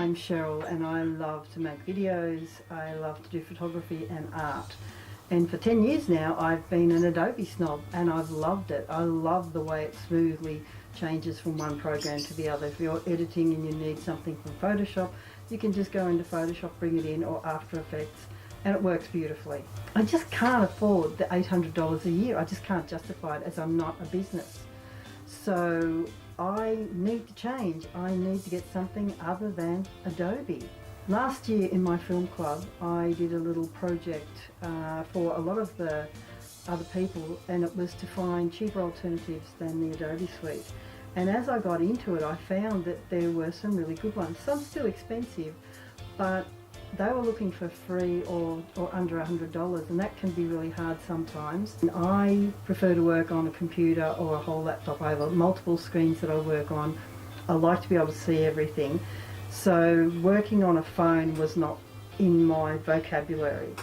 I'm Cheryl and I love to make videos, I love to do photography and art. And for 10 years now I've been an Adobe snob and I've loved it. I love the way it smoothly changes from one program to the other. If you're editing and you need something from Photoshop, you can just go into Photoshop, bring it in, or After Effects, and it works beautifully. I just can't afford the $800 a year. I just can't justify it as I'm not a business. So I need to change. I need to get something other than Adobe. Last year in my film club I did a little project for a lot of the other people, and it was to find cheaper alternatives than the Adobe suite. And as I got into it I found that there were some really good ones. Some still expensive, but they were looking for free or under $100, and that can be really hard sometimes. And I prefer to work on a computer or a whole laptop. I have multiple screens that I work on. I like to be able to see everything. So working on a phone was not in my vocabulary.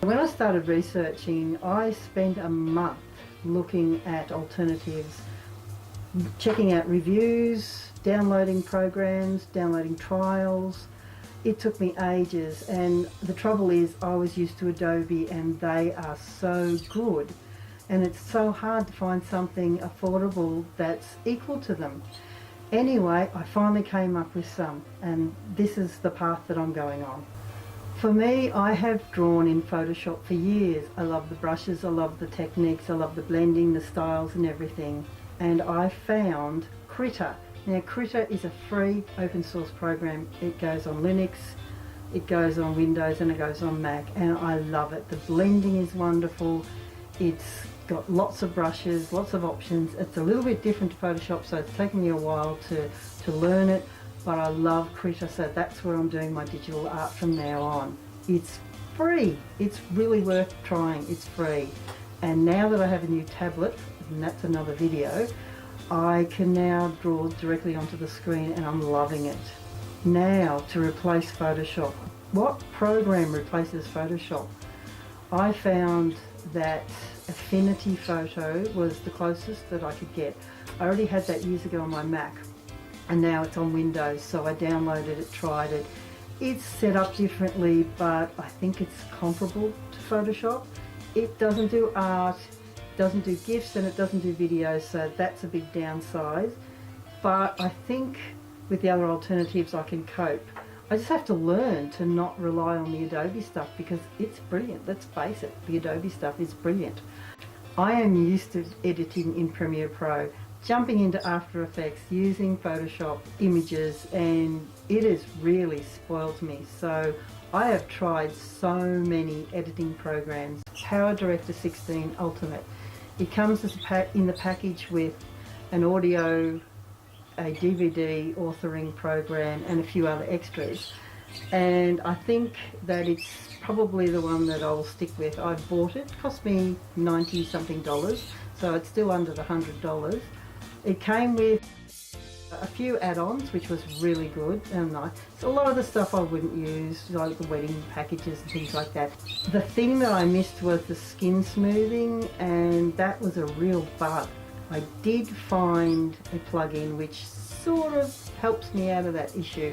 When I started researching, I spent a month looking at alternatives, checking out reviews, downloading programs, downloading trials. It took me ages, and the trouble is I was used to Adobe and they are so good, and it's so hard to find something affordable that's equal to them. Anyway, I finally came up with some, and this is the path that I'm going on. For me, I have drawn in Photoshop for years. I love the brushes, I love the techniques, I love the blending, the styles and everything. And I found Krita. Now Krita is a free open source program. It goes on Linux, it goes on Windows, and it goes on Mac, and I love it. The blending is wonderful. It's got lots of brushes, lots of options. It's a little bit different to Photoshop, so it's taken me a while to learn it, but I love Krita, so that's where I'm doing my digital art from now on. It's free. It's really worth trying. It's free. And now that I have a new tablet, and that's another video, I can now draw directly onto the screen and I'm loving it. Now to replace Photoshop. What program replaces Photoshop? I found that Affinity Photo was the closest that I could get. I already had that years ago on my Mac, and now it's on Windows, so I downloaded it, tried it. It's set up differently, but I think it's comparable to Photoshop. It doesn't do art, doesn't do GIFs, and it doesn't do videos, so that's a big downside. But I think with the other alternatives I can cope. I just have to learn to not rely on the Adobe stuff because it's brilliant. Let's face it, the Adobe stuff is brilliant. I am used to editing in Premiere Pro, jumping into After Effects, using Photoshop images, and it has really spoiled me. So I have tried so many editing programs. Powerdirector 16 Ultimate. It comes as in the package with an audio, a DVD authoring program and a few other extras, and I think that it's probably the one that I'll stick with. I've bought it. It cost me $90 something, so it's still under the $100. It came with a few add-ons which was really good and nice. So a lot of the stuff I wouldn't use, like the wedding packages and things like that. The thing that I missed was the skin smoothing, and that was a real bug. I did find a plugin which sort of helps me out of that issue.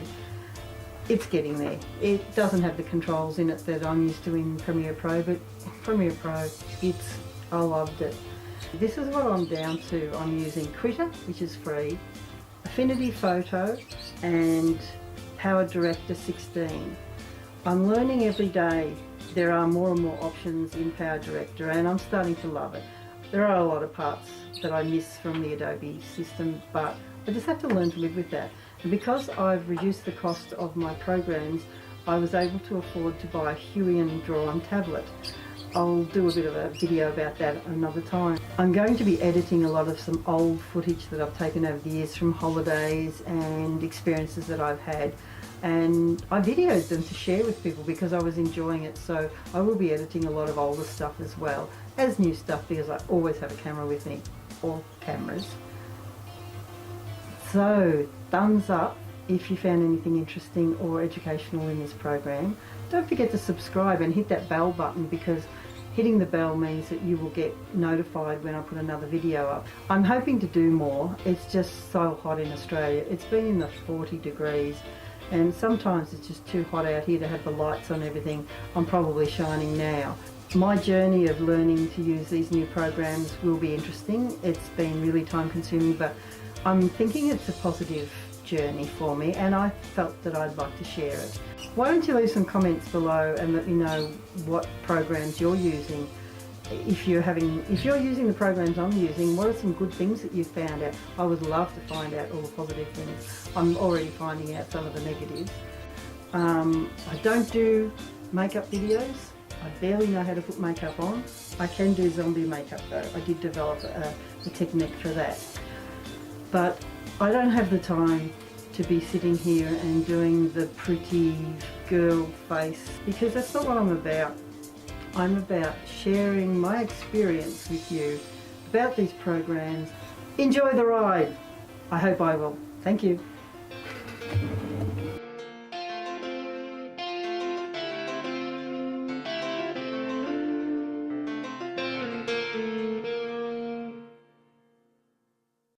It's getting there. It doesn't have the controls in it that I'm used to in Premiere Pro, but Premiere Pro, I loved it. This is what I'm down to. I'm using Krita, which is free, Affinity Photo and Powerdirector 16. I'm learning every day. There are more and more options in Powerdirector and I'm starting to love it. There are a lot of parts that I miss from the Adobe system, but I just have to learn to live with that. And because I've reduced the cost of my programs, I was able to afford to buy a Huey and Draw-On tablet. I'll do a bit of a video about that another time. I'm going to be editing a lot of some old footage that I've taken over the years from holidays and experiences that I've had, and I videoed them to share with people because I was enjoying it. So I will be editing a lot of older stuff as well as new stuff because I always have a camera with me, or cameras. So thumbs up if you found anything interesting or educational in this program. Don't forget to subscribe and hit that bell button, because hitting the bell means that you will get notified when I put another video up. I'm hoping to do more. It's just so hot in Australia. It's been in the 40 degrees and sometimes it's just too hot out here to have the lights on everything. I'm probably shining now. My journey of learning to use these new programs will be interesting. It's been really time consuming, but I'm thinking it's a positive journey for me, and I felt that I'd like to share it. Why don't you leave some comments below and let me know what programs you're using. If you're using the programs I'm using, what are some good things that you've found out? I would love to find out all the positive things. I'm already finding out some of the negatives. I don't do makeup videos. I barely know how to put makeup on. I can do zombie makeup though. I did develop a technique for that. But I don't have the time to be sitting here and doing the pretty girl face, because that's not what I'm about. I'm about sharing my experience with you about these programs. Enjoy the ride. I hope I will. Thank you.